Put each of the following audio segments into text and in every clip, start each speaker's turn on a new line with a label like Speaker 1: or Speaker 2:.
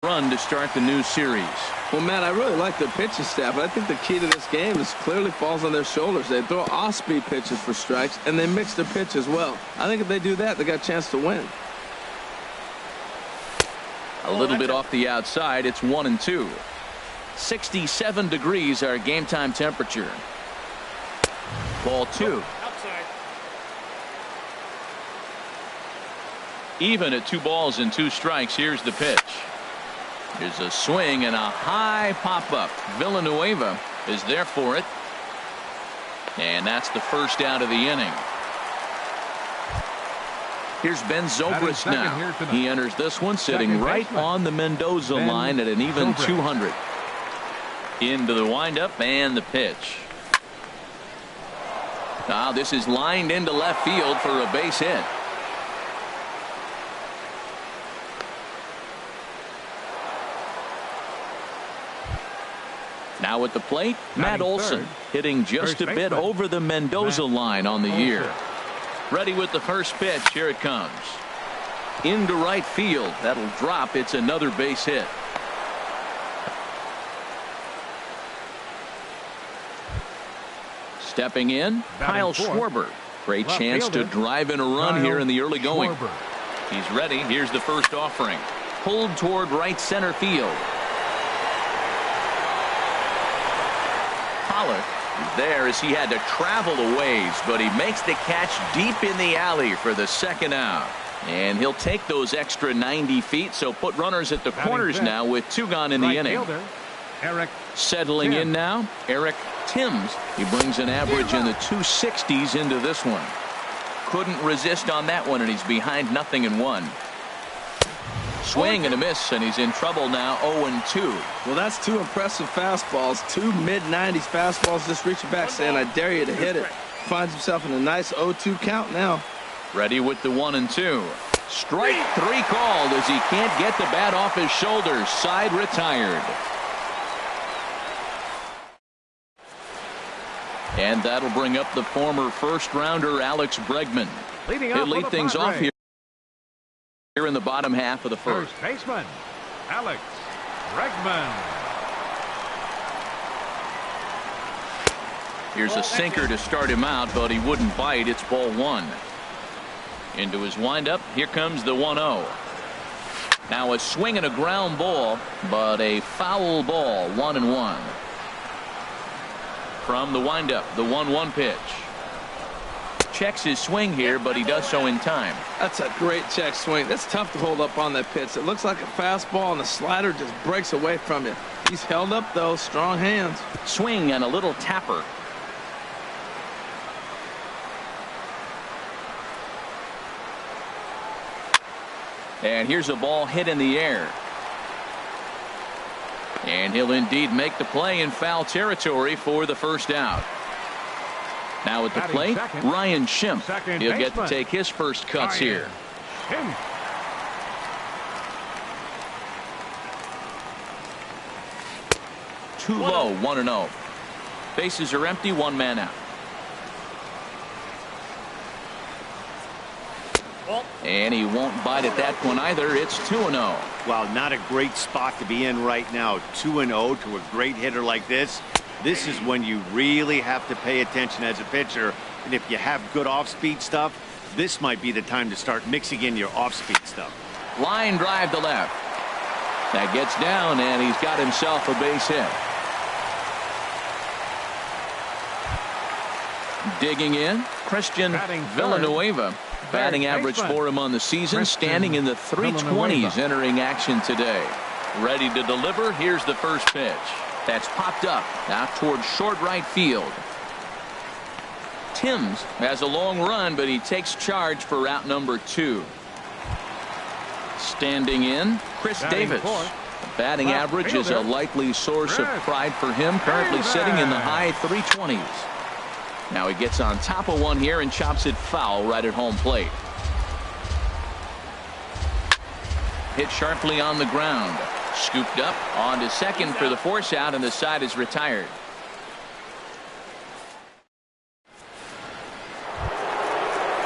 Speaker 1: run to start the new series.
Speaker 2: Well, Matt, I really like their pitching staff, but I think the key to this game is clearly falls on their shoulders. They throw off-speed pitches for strikes, and they mix their pitch as well. I think if they do that, they got a chance to win.
Speaker 1: A little bit off the outside. It's 1-2. 67 degrees our game time temperature. Ball 2. Even at 2 balls and 2 strikes. Here's the pitch. There's a swing and a high pop-up. Villanueva is there for it. And that's the first out of the inning. Here's Ben Zobrist now. He enters this one sitting right on the Mendoza line at an even 200. Into the windup and the pitch. Now this is lined into left field for a base hit. Now at the plate, Matt Olson hitting just a bit over the Mendoza line on the year. Ready with the first pitch. Here it comes. Into right field. That'll drop. It's another base hit. Stepping in, Kyle Schwarber. Great chance to drive in a run here in the early going. He's ready. Here's the first offering. Pulled toward right center field. Pollock is there as he had to travel a ways, but he makes the catch deep in the alley for the second out. And he'll take those extra 90 feet, so put runners at the corners now with 2 gone in the inning. Settling in now, Eric Timms. He brings an average in the 260s into this one. Couldn't resist on that one, and he's behind 0-1. Swing and a miss, and he's in trouble now. 0-2.
Speaker 2: Well, that's 2 impressive fastballs. 2 mid-90s fastballs just reaching back saying, I dare you to hit it. Finds himself in a nice 0-2 count now.
Speaker 1: Ready with the 1-2. Strike 3 called as he can't get the bat off his shoulders. Side retired. And that'll bring up the former first-rounder Alex Bregman. He'll lead things off here in the bottom half of the first.
Speaker 3: First baseman, Alex Bregman.
Speaker 1: Here's a sinker to start him out, but he wouldn't bite. It's ball 1. Into his windup. Here comes the 1-0. Now a swing and a ground ball, but a foul ball. 1-1. From the windup, the 1-1 pitch. Checks his swing here, but he does so in time.
Speaker 2: That's a great check swing. That's tough to hold up on that pitch. It looks like a fastball, and the slider just breaks away from you. He's held up, though. Strong hands.
Speaker 1: Swing and a little tapper. And here's a ball hit in the air. And he'll indeed make the play in foul territory for the first out. Now at the plate, Ryan Schimpf. He'll get to take his first cuts here. Too low, 1-0. Bases are empty, 1 man out. And he won't bite at that one either. It's 2-0.
Speaker 4: Wow, not a great spot to be in right now. 2-0 to a great hitter like this. This is when you really have to pay attention as a pitcher. And if you have good off-speed stuff, this might be the time to start mixing in your off-speed stuff.
Speaker 1: Line drive to left. That gets down, and he's got himself a base hit. Digging in, Christian Villanueva. Batting average for him on the season, standing in the 320s entering action today. Ready to deliver. Here's the first pitch. That's popped up out towards short right field. Timms has a long run, but he takes charge for route number 2. Standing in, Chris Davis. Batting average is a likely source of pride for him, currently sitting in the high 320s. Now he gets on top of one here and chops it foul right at home plate. Hit sharply on the ground. Scooped up on to second for the force out, and the side is retired.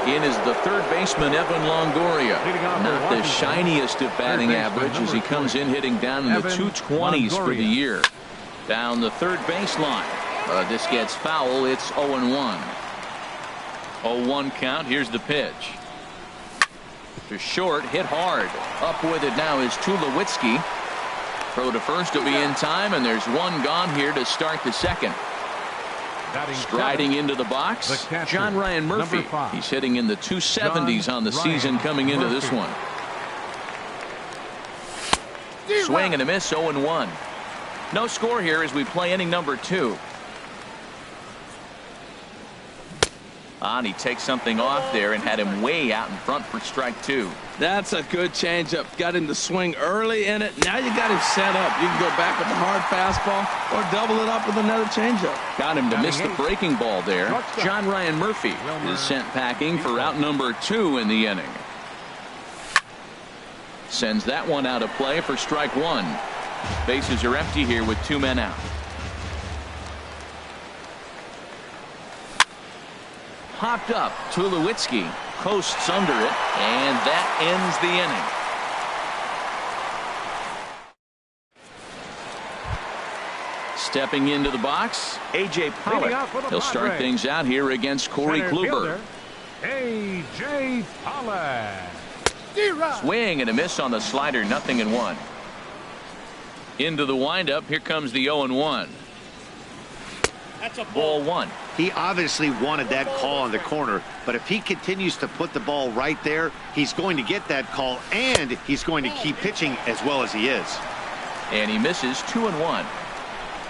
Speaker 1: In is the third baseman, Evan Longoria. Not the shiniest of batting average as he comes in hitting down in the 220s for the year. Down the third baseline. This gets foul. It's 0-1. 0-1 count. Here's the pitch. To short, hit hard. Up with it now is Tulowitzki. Throw to first will be in time, and there's one gone here to start the second. Striding into the box, John Ryan Murphy. He's hitting in the 270s on the season coming into this one. Swing and a miss, 0-1. No score here as we play inning number 2. And he takes something off there and had him way out in front for strike 2.
Speaker 2: That's a good changeup. Got him to swing early in it. Now you got him set up. You can go back with the hard fastball or double it up with another changeup.
Speaker 1: Got him to miss the breaking ball there. John Ryan Murphy is sent packing for out number 2 in the inning. Sends that one out of play for strike 1. Bases are empty here with 2 men out. Popped up. Tulowitzki coasts under it, and that ends the inning. Stepping into the box, A.J. Pollock. He'll start things out here against Corey Kluber.
Speaker 3: A.J. Pollock.
Speaker 1: Swing and a miss on the slider, 0-1. Into the windup, here comes the 0-1. That's a ball 1.
Speaker 4: He obviously wanted that call in the corner, but if he continues to put the ball right there, he's going to get that call, and he's going to keep pitching as well as he is.
Speaker 1: And he misses, 2-1.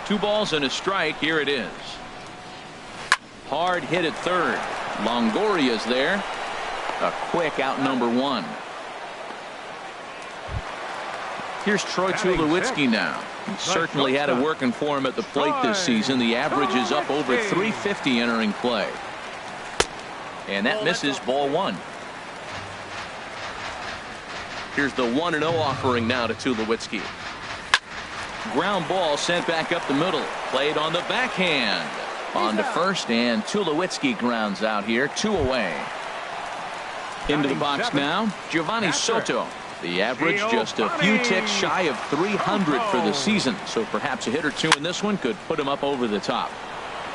Speaker 1: 2 balls and a strike. Here it is. Hard hit at third. Longoria's there. A quick out number 1. Here's Troy Tulowitzki now. He certainly had it working for him at the plate this season. The average is up over 350 entering play. And that misses, ball 1. Here's the 1-0 offering now to Tulowitzki. Ground ball sent back up the middle. Played on the backhand. On to first, and Tulowitzki grounds out here. 2 away. Into the box now, Giovanni Soto. The average just a few ticks shy of 300 for the season, so perhaps a hit or 2 in this one could put him up over the top.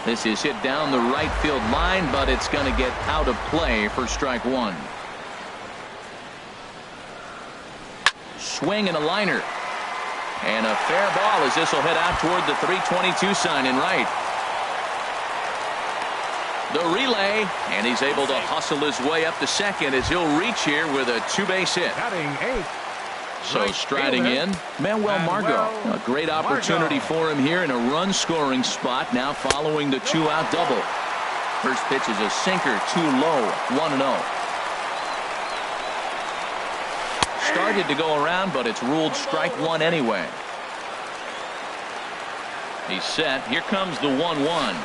Speaker 1: This is hit down the right field line, but it's going to get out of play for strike 1. Swing and a liner. And a fair ball as this will head out toward the 322 sign in right. The relay, and he's able to hustle his way up to second as he'll reach here with a 2-base hit. So striding in, Manuel Margot. A great opportunity for him here in a run-scoring spot, now following the 2-out double. First pitch is a sinker, too low, 1-0. Started to go around, but it's ruled strike 1 anyway. He's set. Here comes the 1-1.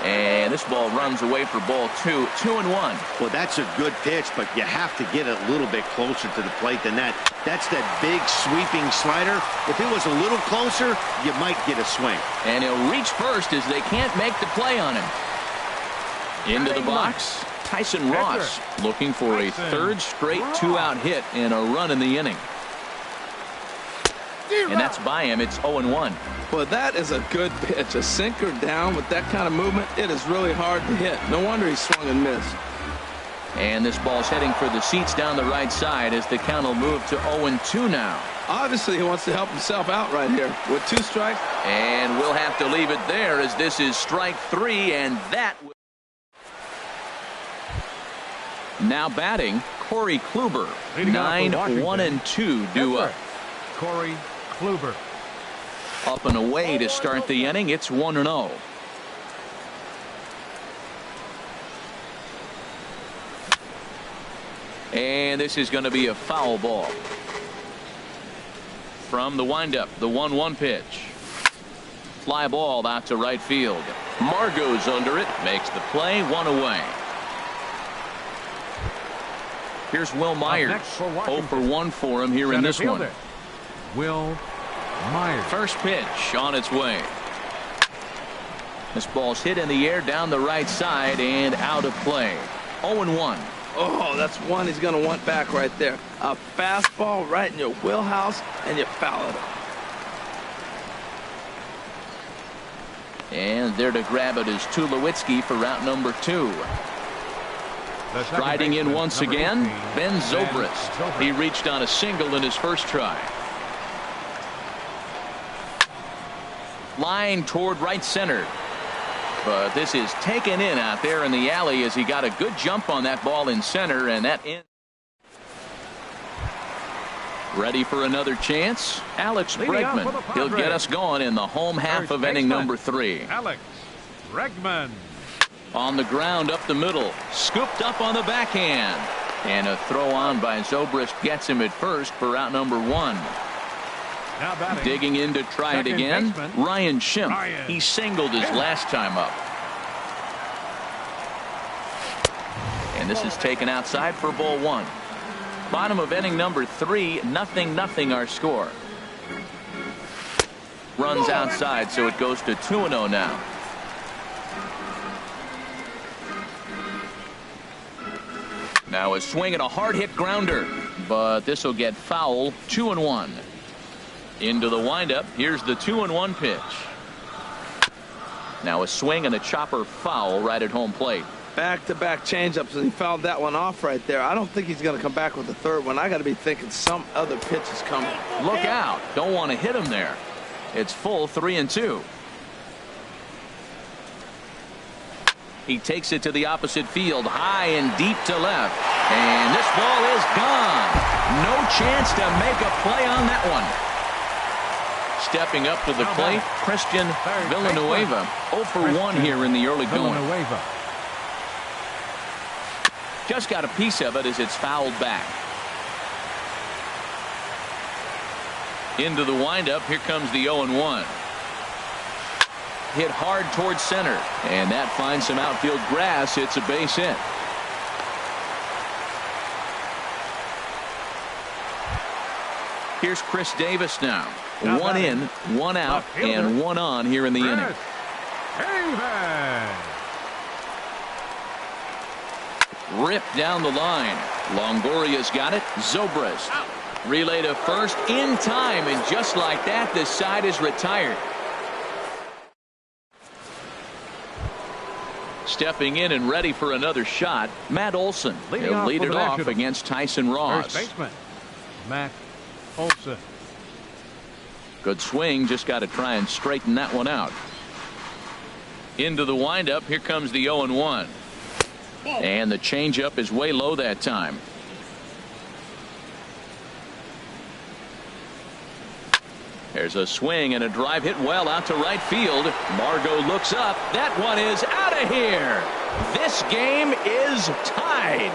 Speaker 1: And this ball runs away for ball 2. 2-1.
Speaker 4: Well, that's a good pitch, but you have to get a little bit closer to the plate than that. That's that big sweeping slider. If it was a little closer, you might get a swing.
Speaker 1: And he'll reach first as they can't make the play on him. Into the box, Tyson Ross looking for a third straight 2-out hit and a run in the inning. And that's by him. It's 0-1.
Speaker 2: Well, that is a good pitch. A sinker down with that kind of movement, it is really hard to hit. No wonder he swung and missed.
Speaker 1: And this ball's heading for the seats down the right side as the count will move to 0-2 now.
Speaker 2: Obviously, he wants to help himself out right here with 2 strikes.
Speaker 1: And we'll have to leave it there as this is strike 3, and that. Now batting, Corey Kluber. 9-1-2 due up.
Speaker 3: Corey Kluber.
Speaker 1: Up and away to start the inning. It's 1-0. And this is going to be a foul ball. From the windup, the 1-1 pitch. Fly ball out to right field. Margot's under it, makes the play, 1 away. Here's Will Myers. 0 for 1 for him here in this one.
Speaker 3: Will Myers.
Speaker 1: First pitch on its way. This ball's hit in the air down the right side and out of play. 0-1.
Speaker 2: Oh, that's one he's going to want back right there. A fastball right in your wheelhouse, and you foul it.
Speaker 1: And there to grab it is Tulowitzki for route number 2. Striding in once again, Ben Zobrist. He reached on a single in his first try. Line toward right center. But this is taken in out there in the alley as he got a good jump on that ball in center, and that in. Ready for another chance? Alex Bregman. He'll get us going in the home half of inning number 3.
Speaker 3: Alex Bregman.
Speaker 1: On the ground up the middle. Scooped up on the backhand. And a throw on by Zobrist gets him at first for out number 1. Digging in to try it again. Ryan Schimpf. He singled his last time up. And this is taken outside for ball 1. Bottom of inning number 3, 0-0 our score. Runs outside, so it goes to 2-0 now. Now a swing and a hard hit grounder, but this will get foul. 2-1. Into the windup. Here's the 2-1 pitch. Now a swing and a chopper foul right at home plate.
Speaker 2: Back-to-back changeups, and he fouled that one off right there. I don't think he's going to come back with the third one. I got to be thinking some other pitch is coming.
Speaker 1: Look out. Don't want to hit him there. It's full 3-2. He takes it to the opposite field, high and deep to left. And this ball is gone. No chance to make a play on that one. Stepping up to the plate, Christian Villanueva. 0 for 1 here in the early going. Just got a piece of it as it's fouled back. Into the windup. Here comes the 0-1. Hit hard towards center, and that finds some outfield grass. It's a base hit. Here's Chris Davis now. 1 in, 1 out, and 1 on here in the inning. Ripped down the line. Longoria's got it. Zobrist. Relay to first in time, and just like that, this side is retired. Stepping in and ready for another shot, Matt Olson. He'll lead it off against Tyson Ross.
Speaker 3: First baseman, Matt Olson.
Speaker 1: Good swing, just got to try and straighten that one out. Into the windup. Here comes the 0-1. And the changeup is way low that time. There's a swing and a drive hit well out to right field. Margot looks up. That one is out of here. This game is tied.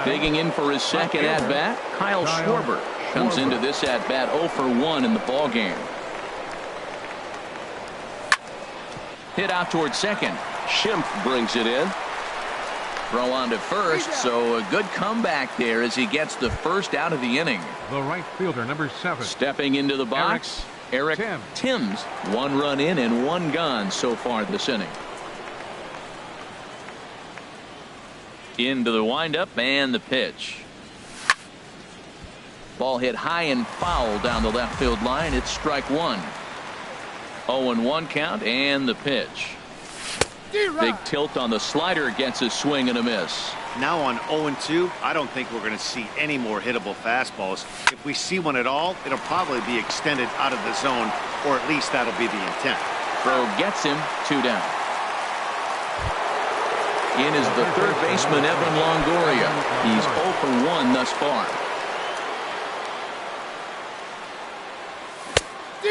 Speaker 1: Digging in for his second at bat, Kyle Schwarber comes into this at bat 0 for 1 in the ball game. Hit out towards second. Schimpf brings it in. Throw on to first, so a good comeback there as he gets the first out of the inning.
Speaker 3: The right fielder, number 7.
Speaker 1: Stepping into the box, Eric Timms. 1 run in and 1 gone so far this inning. Into the windup and the pitch. Ball hit high and foul down the left field line. It's strike 1. 0-1 count and the pitch. Big tilt on the slider, gets a swing and a miss.
Speaker 4: Now on 0-2, I don't think we're going to see any more hittable fastballs. If we see one at all, it'll probably be extended out of the zone, or at least that'll be the intent.
Speaker 1: Throw gets him, 2 down. In is the third baseman, Evan Longoria. He's 0 for 1 thus far.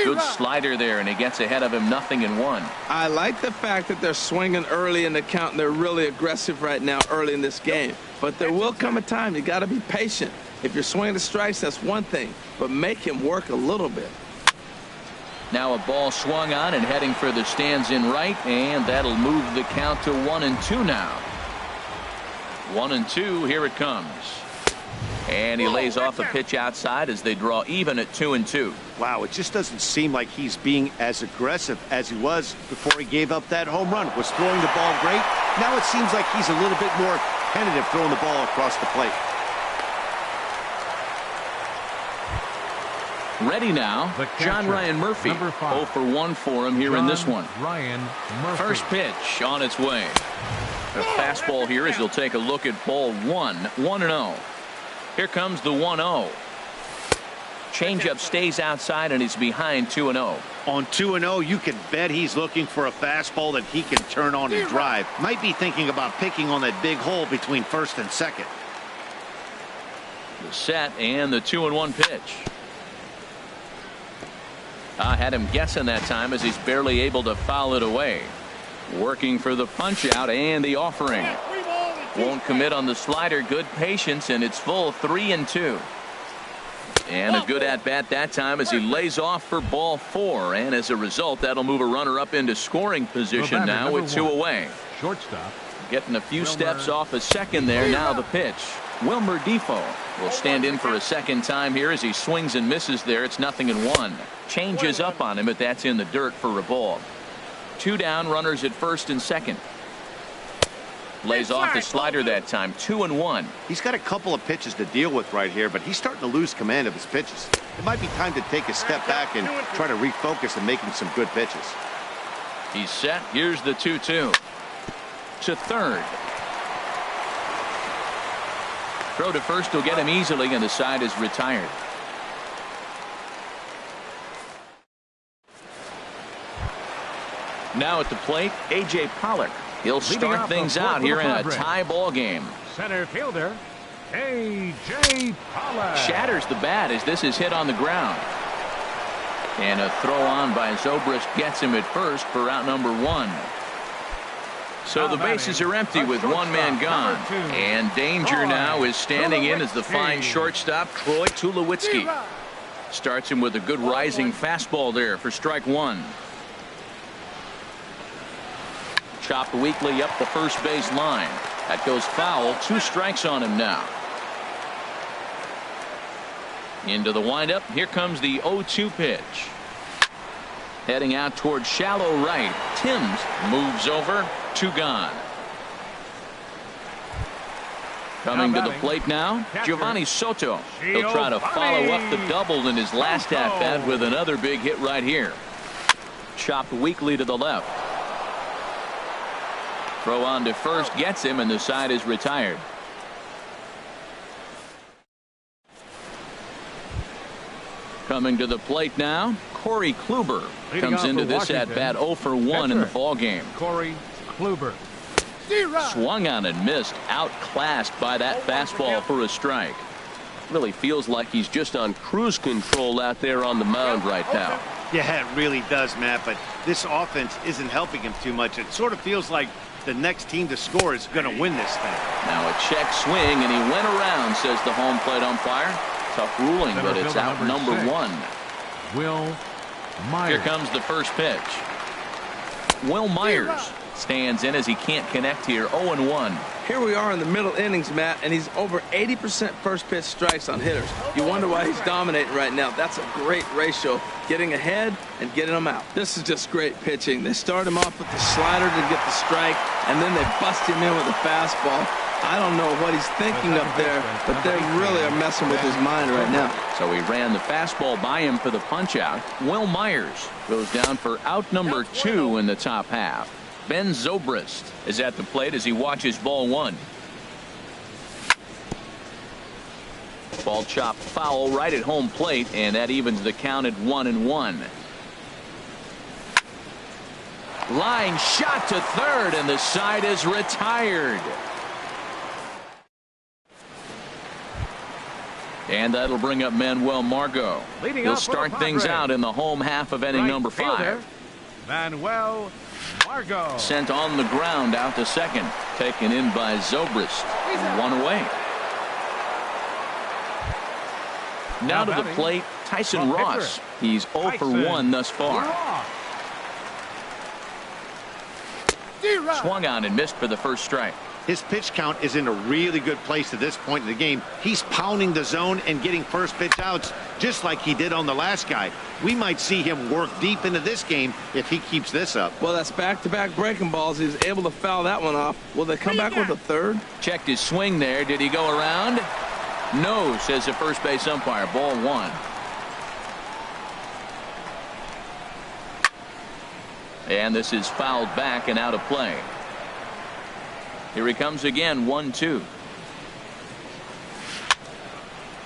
Speaker 1: Good slider there, and he gets ahead of him 0-1.
Speaker 2: I like the fact that they're swinging early in the count, and they're really aggressive right now early in this game. But there will come a time you got to be patient. If you're swinging the strikes, that's one thing, but make him work a little bit.
Speaker 1: Now a ball swung on and heading for the stands in right, and that'll move the count to 1-2 now. 1-2, here it comes. And he lays off a pitch outside as they draw even at 2-2.
Speaker 4: Wow, it just doesn't seem like he's being as aggressive as he was before he gave up that home run. Was throwing the ball great. Now it seems like he's a little bit more tentative throwing the ball across the plate.
Speaker 1: Ready now, John Ryan Murphy. 0 for 1 for him here in this one.
Speaker 3: Ryan Murphy.
Speaker 1: First pitch on its way. A fastball here as he'll take a look at ball 1. 1-0. Here comes the 1-0. Changeup stays outside and he's behind 2-0.
Speaker 4: On 2-0, you can bet he's looking for a fastball that he can turn on and drive. Might be thinking about picking on that big hole between first and second.
Speaker 1: The set and the 2-1 pitch. Had him guessing that time as he's barely able to foul it away. Working for the punch out and the offering. Won't commit on the slider. Good patience, and it's full 3-2. And a good at bat that time as he lays off for ball 4. And as a result, that'll move a runner up into scoring position now with 2 away.
Speaker 3: Shortstop.
Speaker 1: Getting a few steps off a second there. Now the pitch. Wilmer Defoe will stand in for a second time here as he swings and misses there. It's 0-1. Changes up on him, but that's in the dirt for a ball. 2 down, runners at first and second. Lays off the slider that time. 2-1.
Speaker 4: He's got a couple of pitches to deal with right here, but he's starting to lose command of his pitches. It might be time to take a step back and try to refocus and making some good pitches.
Speaker 1: He's set. Here's the 2-2. To third. Throw to first will get him easily, and the side is retired. Now at the plate, A.J. Pollock. He'll start things out here in a tie ball game.
Speaker 3: Center fielder, A.J. Pollock.
Speaker 1: Shatters the bat as this is hit on the ground. And a throw on by Zobrist gets him at first for out number 1. So the bases are empty with 1 man gone. And danger now is standing in as the fine shortstop, Troy Tulowitzki. Starts him with a good rising fastball there for strike 1. Chopped weakly up the first base line. That goes foul. 2 strikes on him now. Into the windup. Here comes the 0-2 pitch. Heading out towards shallow right. Timms moves over. 2 gone. Coming to the plate now, Giovanni Soto. He'll try to follow up the double in his last at-bat with another big hit right here. Chopped weakly to the left. Throw on to first gets him, and the side is retired. Coming to the plate now, Corey Kluber comes into this at-bat 0 for 1 in the ball game.
Speaker 3: Corey Kluber.
Speaker 1: Swung on and missed, outclassed by that fastball for a strike. Really feels like he's just on cruise control out there on the mound right now.
Speaker 4: Yeah, it really does, Matt, but this offense isn't helping him too much. It sort of feels like the next team to score is going to win this thing.
Speaker 1: Now a check swing, and he went around, says the home plate umpire. Tough ruling, but it's out number 1.
Speaker 3: Will Myers.
Speaker 1: Here comes the first pitch. Will Myers stands in as he can't connect here. 0-1.
Speaker 2: Here we are in the middle innings, Matt, and he's over 80% first pitch strikes on hitters. You wonder why he's dominating right now. That's a great ratio, getting ahead and getting them out. This is just great pitching. They start him off with the slider to get the strike, and then they bust him in with a fastball. I don't know what he's thinking up there, but they really are messing with his mind right now.
Speaker 1: So he ran the fastball by him for the punch out. Will Myers goes down for out number 2 in the top half. Ben Zobrist is at the plate as he watches ball 1. Ball chopped foul right at home plate, and that evens the count at 1-1. Line shot to third, and the side is retired. And that'll bring up Manuel Margot. He'll start things out in the home half of inning number 5.
Speaker 3: Manuel Margot.
Speaker 1: Sent on the ground out to second. Taken in by Zobrist. 1 away. Now to the plate, Tyson Ross. He's 0 for 1 thus far. Swung on and missed for the first strike.
Speaker 4: His pitch count is in a really good place at this point in the game. He's pounding the zone and getting first pitch outs just like he did on the last guy. We might see him work deep into this game if he keeps this up.
Speaker 2: Well, that's back-to-back breaking balls. He was able to foul that one off. Will they come back with a third?
Speaker 1: Checked his swing there. Did he go around? No, says the first base umpire. Ball one. And this is fouled back and out of play. Here he comes again, 1-2.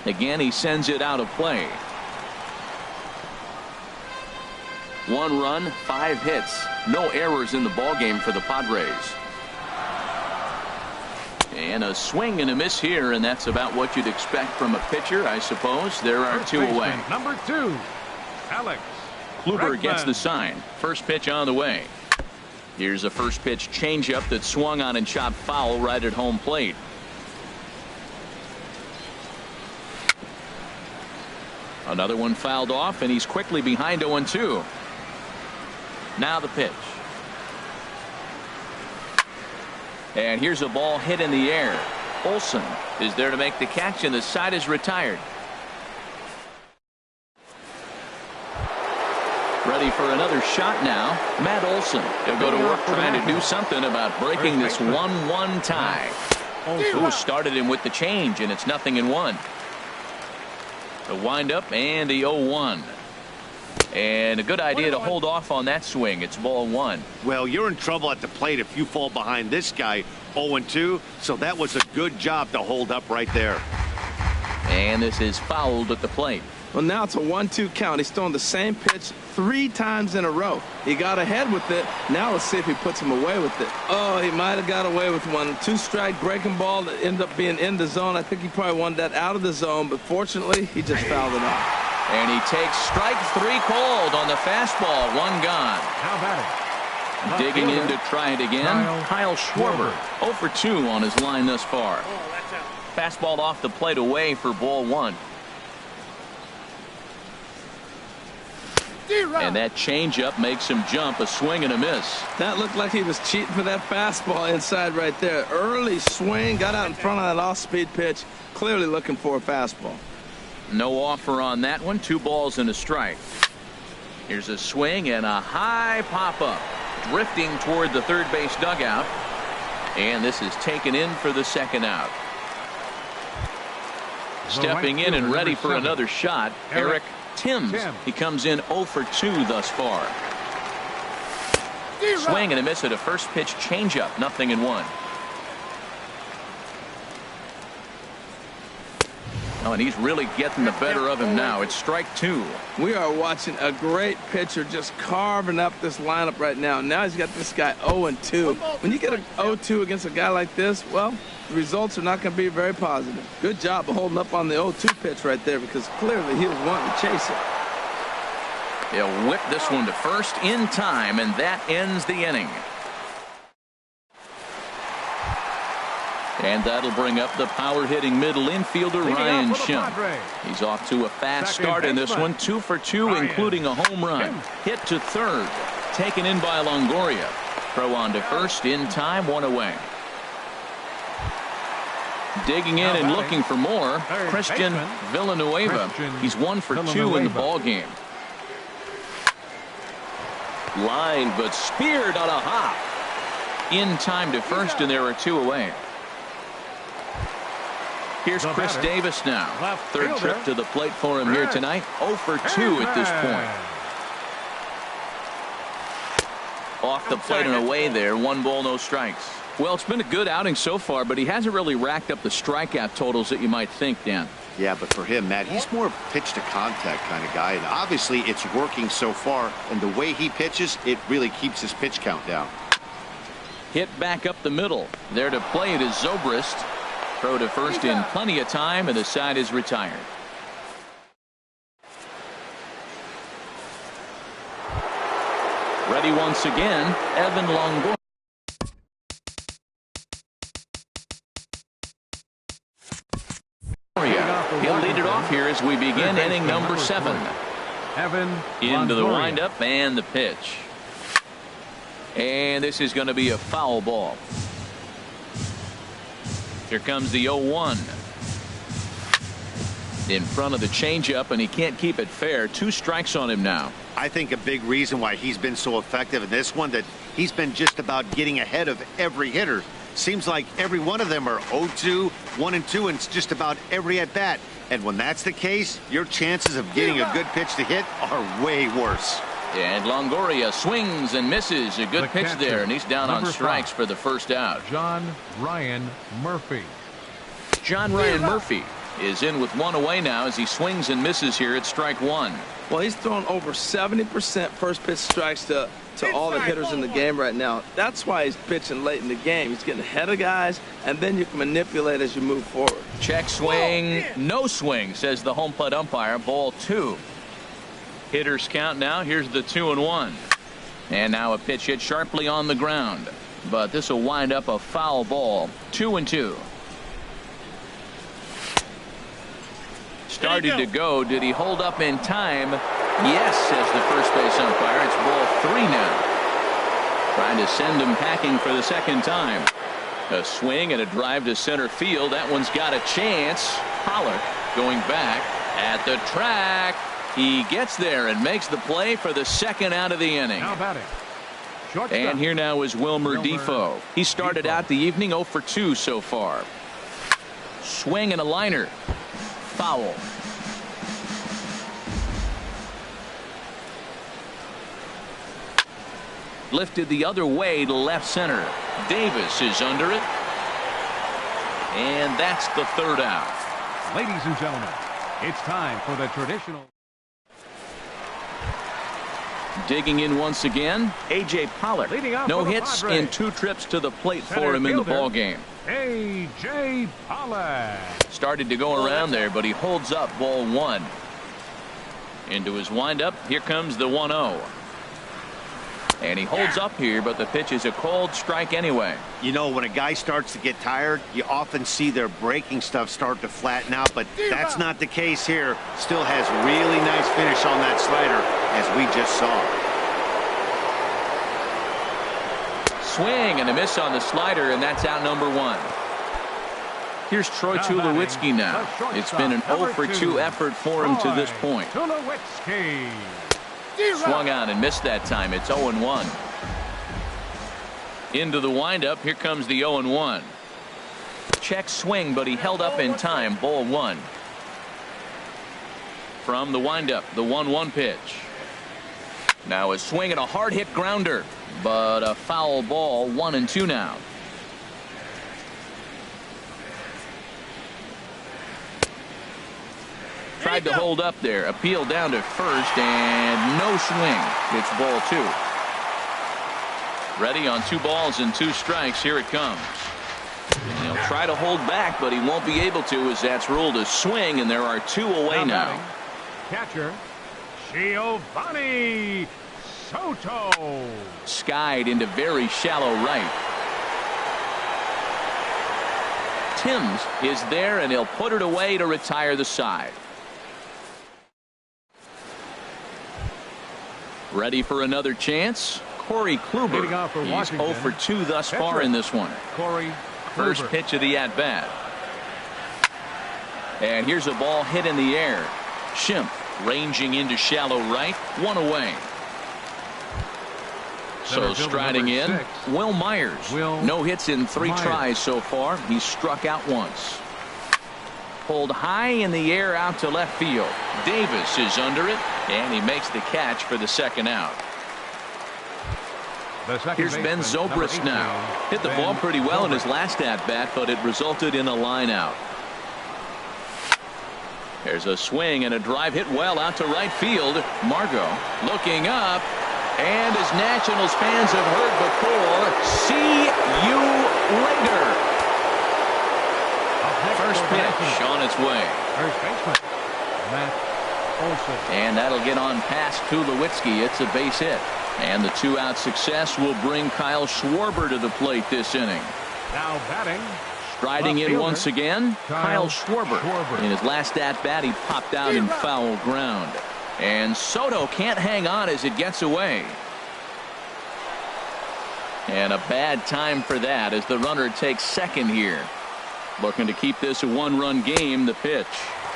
Speaker 1: Again, he sends it out of play. 1 run, 5 hits. No errors in the ballgame for the Padres. And a swing and a miss here, and that's about what you'd expect from a pitcher, I suppose. There are
Speaker 3: First
Speaker 1: 2 away.
Speaker 3: baseman, number 2, Alex
Speaker 1: Kluber
Speaker 3: Redmond.
Speaker 1: gets the sign. First pitch on the way. Here's a first pitch changeup that swung on and chopped foul right at home plate. Another one fouled off, and he's quickly behind 0-2. Now the pitch. And here's a ball hit in the air. Olson is there to make the catch, and the side is retired. Ready for another shot now. Matt Olson. He'll go to work trying to do something about breaking this 1-1 tie. Who started him with the change, and it's 0-1. The windup and the 0-1. And a good idea to hold off on that swing. It's ball 1.
Speaker 4: Well, you're in trouble at the plate if you fall behind this guy 0-2. So that was a good job to hold up right there.
Speaker 1: And this is fouled at the plate.
Speaker 2: Well, now it's a 1-2 count. He's thrown the same pitch 3 times in a row. He got ahead with it. Now let's see if he puts him away with it. Oh, he might have got away with one. 2-strike breaking ball that ended up being in the zone. I think he probably wanted that out of the zone, but fortunately, he just fouled it off.
Speaker 1: And he takes strike 3 called on the fastball. 1 gone.
Speaker 3: How about it?
Speaker 1: Digging in to try it again. Kyle Schwarber. 0 for 2 on his line thus far. Fastball off the plate away for ball 1. And that changeup makes him jump. A swing and a miss.
Speaker 2: That looked like he was cheating for that fastball inside right there. Early swing, got out in front of that off-speed pitch. Clearly looking for a fastball.
Speaker 1: No offer on that one. 2 balls and a strike. Here's a swing and a high pop-up. Drifting toward the third base dugout. And this is taken in for the 2nd out. Stepping in and ready for another shot, Eric Timms. He comes in 0 for 2 thus far. Swing and a miss at a first pitch changeup. 0-1. Oh, and he's really getting the better of him now. It's strike 2.
Speaker 2: We are watching a great pitcher just carving up this lineup right now. Now he's got this guy 0-2. When you get a 0-2 against a guy like this, well, the results are not going to be very positive. Good job of holding up on the 0-2 pitch right there, because clearly he was wanting to chase it.
Speaker 1: He'll whip this one to first in time, and that ends the inning. And that'll bring up the power-hitting middle infielder, Ryan Schimpf. He's off to a fast start in this one. 2 for 2, including a home run. Hit to third. Taken in by Longoria. Throw on to first in time. 1 away. Digging in and looking for more, Christian Villanueva. He's 1 for 2 in the ball game. Line, but speared on a hop. In time to first, and there are 2 away. Here's Chris Davis now. Third trip to the plate for him here tonight. 0 for 2 at this point. Off the plate and away there. 1 ball, no strikes. Well, it's been a good outing so far, but he hasn't really racked up the strikeout totals that you might think, Dan.
Speaker 4: Yeah, but for him, Matt, he's more pitch to contact kind of guy, and obviously it's working so far, and the way he pitches, it really keeps his pitch count down.
Speaker 1: Hit back up the middle. There to play it is Zobrist. Throw to first in plenty of time, and the side is retired. Ready once again, Evan Longoria. He'll lead it off here as we begin inning number 7.
Speaker 3: Evan
Speaker 1: Into the
Speaker 3: Longoria.
Speaker 1: windup and the pitch. And this is going to be a foul ball. Here comes the 0-1. In front of the changeup, and he can't keep it fair. 2 strikes on him now.
Speaker 4: I think a big reason why he's been so effective in this one, that he's been just about getting ahead of every hitter. Seems like every one of them are 0-2, 1-2, and it's just about every at bat. And when that's the case, your chances of getting a good pitch to hit are way worse.
Speaker 1: And Longoria swings and misses. A good pitch there, and he's down on strikes for the first out.
Speaker 3: John Ryan Murphy.
Speaker 1: John Ryan Murphy is in with 1 away now as he swings and misses here at strike 1.
Speaker 2: Well, he's thrown over 70% first pitch strikes to all the hitters in the game right now. That's why he's pitching late in the game. He's getting ahead of guys, and then you can manipulate as you move forward.
Speaker 1: Check swing, no swing, says the home plate umpire. Ball 2. Hitters count now. Here's the 2-1. And now a pitch hit sharply on the ground. But this will wind up a foul ball. 2-2. Started to go. Did he hold up in time? Yes, says the first base umpire. It's ball 3 now. Trying to send him packing for the second time. A swing and a drive to center field. That one's got a chance. Pollock going back at the track. He gets there and makes the play for the second out of the inning.
Speaker 3: Now batting.
Speaker 1: And here now is Wilmer Defoe. He started out the evening 0 for 2 so far. Swing and a liner. Foul. Lifted the other way to left center. Davis is under it. And that's the third out.
Speaker 3: Ladies and gentlemen, it's time for the traditional.
Speaker 1: Digging in once again, A.J. Pollock. No hits in 2 trips to the plate for him in the ball game.
Speaker 3: A.J. Pollock.
Speaker 1: Started to go around there, but he holds up ball 1. Into his windup. Here comes the 1-0. And he holds up here, but the pitch is a cold strike anyway.
Speaker 4: You know, when a guy starts to get tired, you often see their breaking stuff start to flatten out, but that's not the case here. Still has really nice finish on that slider, as we just saw.
Speaker 1: Swing and a miss on the slider, and that's out number 1. Here's Troy Tulowitzki now. It's been an 0 for 2 effort for him to this point.
Speaker 3: Tulowitzki.
Speaker 1: Swung on and missed that time. It's 0-1. Into the windup. Here comes the 0-1. Check swing, but he held up in time. Ball 1. From the windup, the 1-1 pitch. Now a swing and a hard hit grounder, but a foul ball. 1-2 now. Tried to hold up there. Appeal down to first, and no swing. It's ball 2. Ready on 2 balls and 2 strikes. Here it comes. And he'll try to hold back, but he won't be able to, as that's ruled a swing, and there are 2 away now.
Speaker 3: Catcher Giovanni Soto.
Speaker 1: Skied into very shallow right. Timms is there, and he'll put it away to retire the side. Ready for another chance. Corey Kluber. He's 0 for 2 thus far in this one.
Speaker 3: Corey
Speaker 1: First pitch of the at-bat. And here's a ball hit in the air. Schimpf ranging into shallow right. 1 away. So striding in, Will Myers. No hits in 3 tries so far. He's struck out once. Pulled high in the air out to left field. Davis is under it, and he makes the catch for the second out. Here's Ben Zobrist now. Hit the ball pretty well in his last at-bat, but it resulted in a line out. There's a swing and a drive hit well out to right field. Margot looking up, and as Nationals fans have heard before, see you later. First pitch on its way.
Speaker 3: First baseman Matt Olson.
Speaker 1: And that'll get on past Tulowitzki. It's a base hit. And the 2-out success will bring Kyle Schwarber to the plate this inning.
Speaker 3: Now batting.
Speaker 1: Striding in once again, Kyle Schwarber. In his last at-bat, he popped out in foul ground. And Soto can't hang on as it gets away. And a bad time for that as the runner takes second here. Looking to keep this a one-run game. The pitch.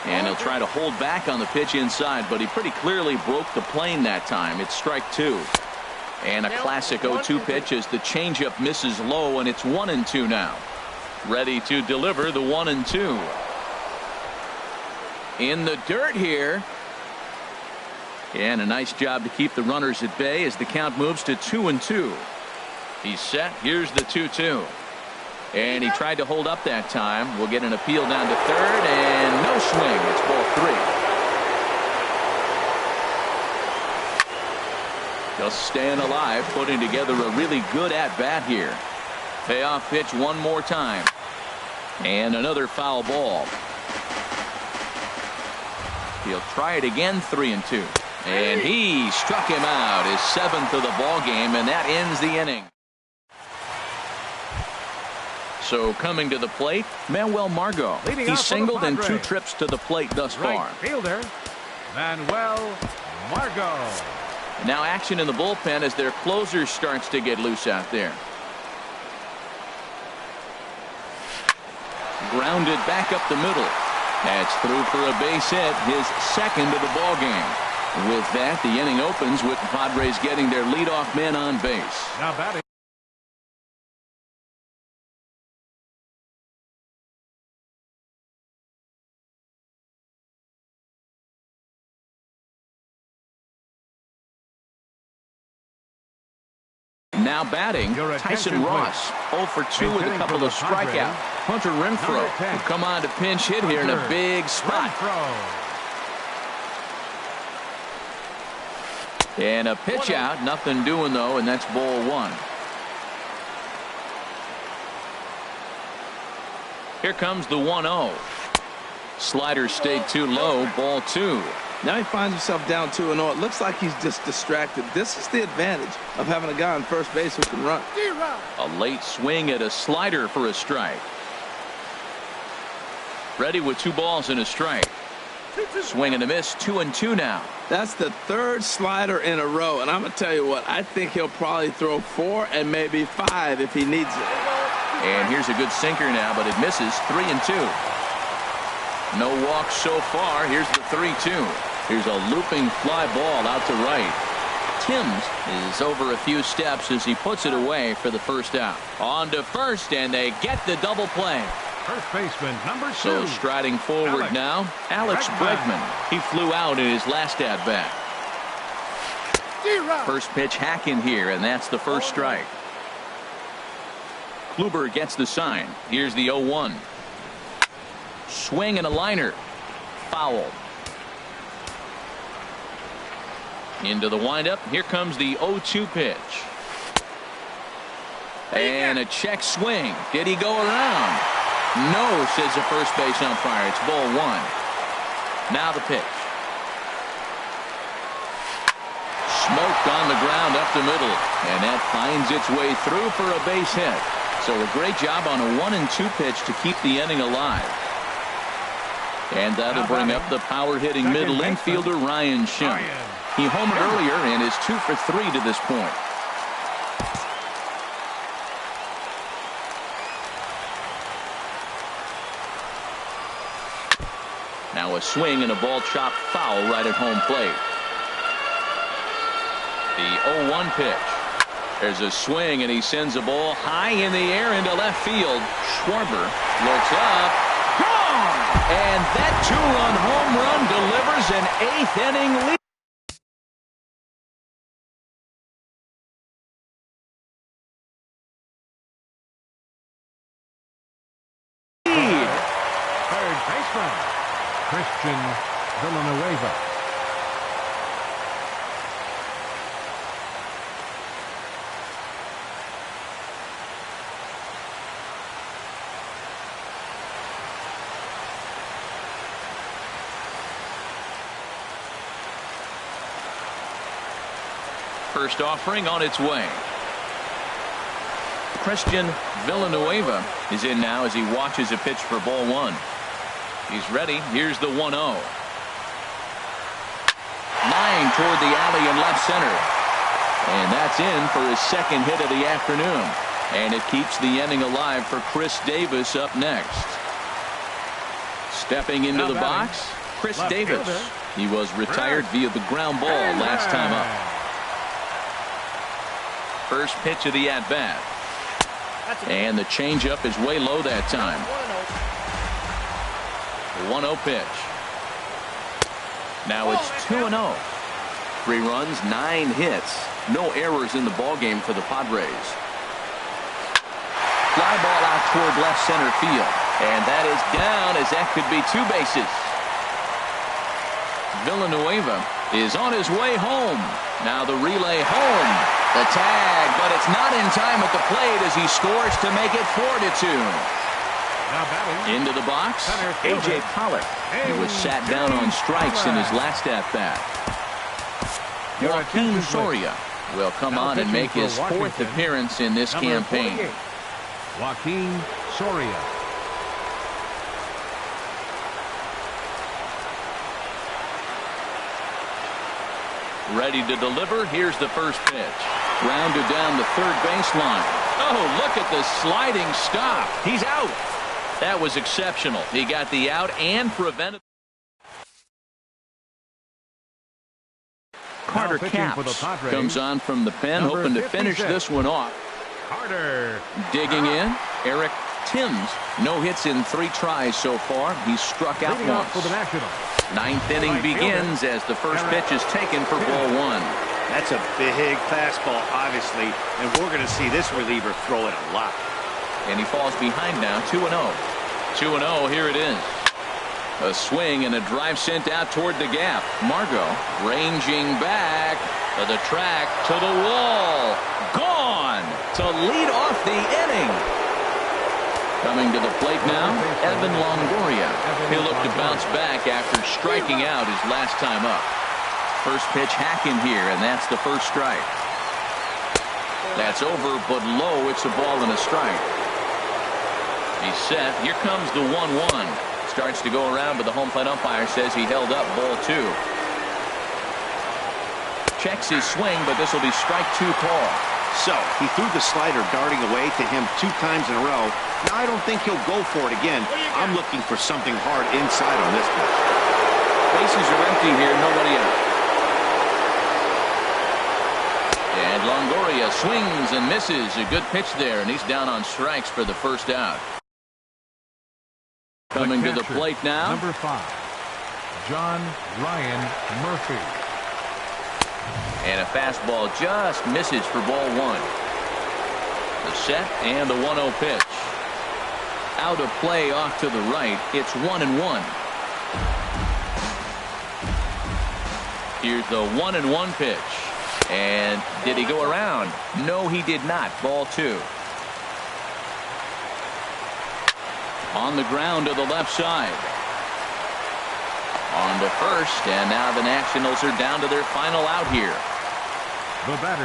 Speaker 1: And he'll try to hold back on the pitch inside, but he pretty clearly broke the plane that time. It's strike two. And a classic 0-2 pitch as the changeup misses low, and it's 1-2 now. Ready to deliver the 1-2. In the dirt here. And a nice job to keep the runners at bay as the count moves to 2-2. He's set. Here's the 2-2. And he tried to hold up that time. We'll get an appeal down to third, and no swing. It's ball three. Just staying alive, putting together a really good at-bat here. Payoff pitch one more time. And another foul ball. He'll try it again, 3-2. And he struck him out, his seventh of the ball game, and that ends the inning. So coming to the plate, Manuel Margot. He's singled in 2 trips to the plate thus far.
Speaker 3: Right fielder, Manuel Margot.
Speaker 1: Now action in the bullpen as their closer starts to get loose out there. Grounded back up the middle. That's through for a base hit, his second of the ball game. With that, the inning opens with the Padres getting their leadoff man on base.
Speaker 3: Now batting.
Speaker 1: Now batting, Tyson Ross, 0 for 2 with a couple of strikeouts. Hunter Renfroe will come on to pinch hit here in a big spot. And a pitch out, nothing doing though, and that's ball one. Here comes the 1-0. Slider stayed too low, ball two.
Speaker 2: Now he finds himself down 2-0. It looks like he's just distracted. This is the advantage of having a guy on first base who can run.
Speaker 1: A late swing at a slider for a strike. Ready with 2 balls and a strike. Swing and a miss, 2-2 now.
Speaker 2: That's the 3rd slider in a row, and I'm going to tell you what, I think he'll probably throw 4 and maybe 5 if he needs it.
Speaker 1: And here's a good sinker now, but it misses, 3-2. No walks so far. Here's the 3-2. Here's a looping fly ball out to right. Timms is over a few steps as he puts it away for the first out. On to first, and they get the double play.
Speaker 3: First baseman, number 2.
Speaker 1: So striding forward now, Alex Bregman. He flew out in his last at-bat. First pitch hacking here, and that's the first strike. Kluber gets the sign. Here's the 0-1. Swing and a liner. Foul. Into the windup. Here comes the 0-2 pitch. And a check swing. Did he go around? No, says the first base umpire. It's ball one. Now the pitch. Smoked on the ground up the middle. And that finds its way through for a base hit. So a great job on a 1-2 pitch to keep the inning alive. And that'll bring up the power-hitting middle infielder Ryan Schimm. He homered earlier and is 2 for 3 to this point. Now a swing and a ball chopped foul right at home plate. The 0-1 pitch. There's a swing and he sends a ball high in the air into left field. Schwarber looks up. Gone! And that 2-run home run delivers an 8th inning lead.
Speaker 3: Third baseman, Christian Villanueva.
Speaker 1: First offering on its way. Christian Villanueva is in now as he watches a pitch for ball one. He's ready. Here's the 1-0. Line toward the alley in left center. And that's in for his second hit of the afternoon. And it keeps the inning alive for Chris Davis up next. Stepping into the box, Chris Davis. He was retired via the ground ball last time up. First pitch of the at-bat. And the changeup is way low that time. The 1-0 pitch. Now it's 2-0. 3 runs, 9 hits. No errors in the ballgame for the Padres. Fly ball out toward left center field. And that is down, as that could be 2 bases. Villanueva is on his way home. Now the relay home. The tag, but it's not in time at the plate as he scores to make it 4-2. Into the box, A.J. Pollock. He was sat down on strikes in his last at-bat. Joaquin Soria will come on and make his 4th appearance in this campaign.
Speaker 3: Joaquin Soria.
Speaker 1: Ready to deliver. Here's the first pitch. Grounded down the third baseline. Oh, look at the sliding stop. He's out. That was exceptional. He got the out and prevented. Carter Capps comes on from the pen, hoping to finish this one off.
Speaker 3: Carter.
Speaker 1: Digging in, Eric Timms. No hits in 3 tries so far. He's struck out once.
Speaker 3: For the Nationals.
Speaker 1: 9th inning begins as the first pitch is taken for ball 1.
Speaker 4: That's a big fastball, obviously, and we're going to see this reliever throw it a lot.
Speaker 1: And he falls behind now, 2-0. 2-0, here it is. A swing and a drive sent out toward the gap. Margot ranging back to the track, to the wall. Gone to lead off the inning. Coming to the plate now, Evan Longoria. He'll look to bounce back after striking out his last time up. First pitch hacking here, and that's the first strike. That's over, but low. It's a ball and a strike. He's set. Here comes the 1-1. Starts to go around, but the home plate umpire says he held up ball 2. Checks his swing, but this will be strike 2 call.
Speaker 4: So he threw the slider darting away to him 2 times in a row. Now I don't think he'll go for it again. I'm looking for something hard inside on this pitch.
Speaker 1: Bases are empty here, nobody out. And Longoria swings and misses. A good pitch there, and he's down on strikes for the first out. Coming to the plate now,
Speaker 3: number 5, John Ryan Murphy.
Speaker 1: And a fastball just misses for ball 1. The set and the 1-0 pitch. Out of play off to the right. It's 1-1. Here's the 1-1 pitch. And did he go around? No, he did not. Ball 2. On the ground to the left side. On to first, and now the Nationals are down to their final out here.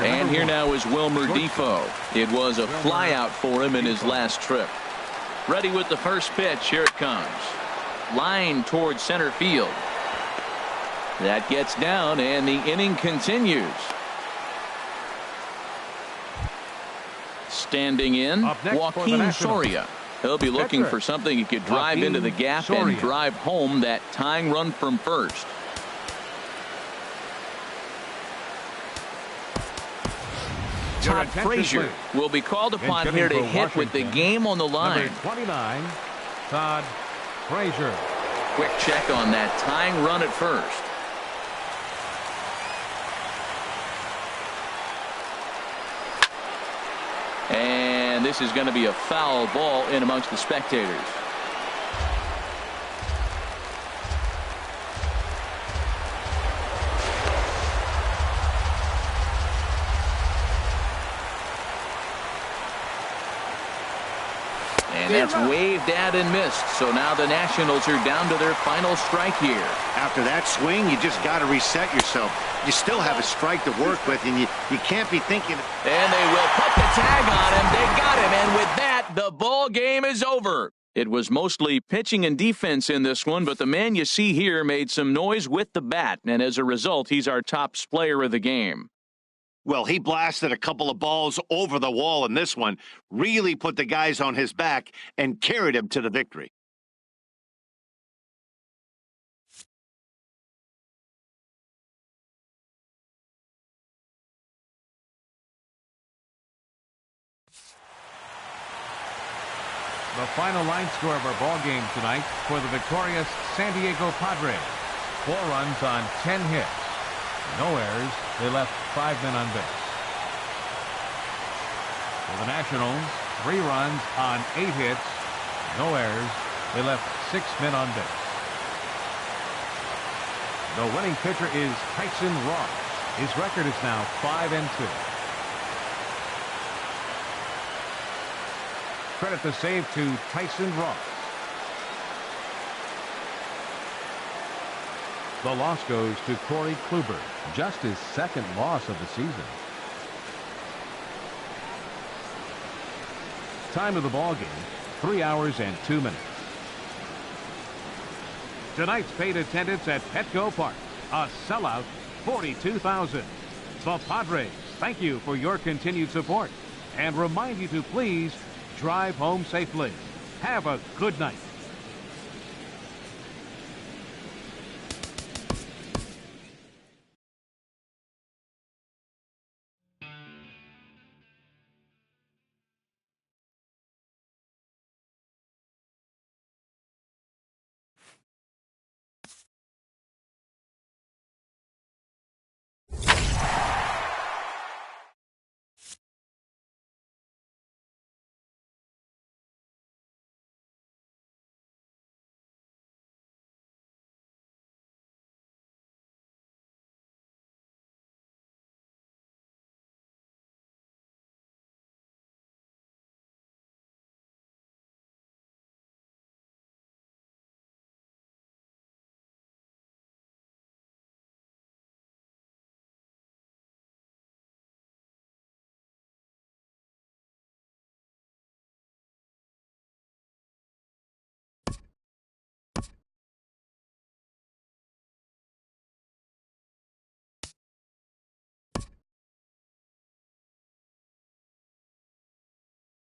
Speaker 1: And here now is Wilmer Defoe. It was a flyout for him in his last trip. Ready with the first pitch. Here it comes. Line towards center field. That gets down, and the inning continues. Standing in, Joaquin Soria. He'll be looking for something he could drive into the gap and drive home that tying run from first. Todd Frazier will be called upon here to hit with the game on the line.
Speaker 3: Number 29, Todd Frazier.
Speaker 1: Quick check on that tying run at first. And this is going to be a foul ball in amongst the spectators. And that's waved at and missed. So now the Nationals are down to their final strike here.
Speaker 4: After that swing, you just got to reset yourself. You still have a strike to work with, and you can't be thinking.
Speaker 1: And they will put the tag on him. They got him. And with that, the ball game is over. It was mostly pitching and defense in this one, but the man you see here made some noise with the bat. And as a result, he's our top player of the game.
Speaker 4: Well, he blasted a couple of balls over the wall in this one, really put the guys on his back and carried him to the victory.
Speaker 3: The final line score of our ball game tonight for the victorious San Diego Padres. 4 runs on 10 hits. No errors. They left 5 men on base. For the Nationals, 3 runs on 8 hits. No errors. They left 6 men on base. The winning pitcher is Tyson Ross. His record is now 5-2. Credit the save to Tyson Ross. The loss goes to Corey Kluber, just his 2nd loss of the season. Time of the ball game, 3 hours and 2 minutes. Tonight's paid attendance at Petco Park, a sellout, 42,000. The Padres thank you for your continued support and remind you to please drive home safely. Have a good night.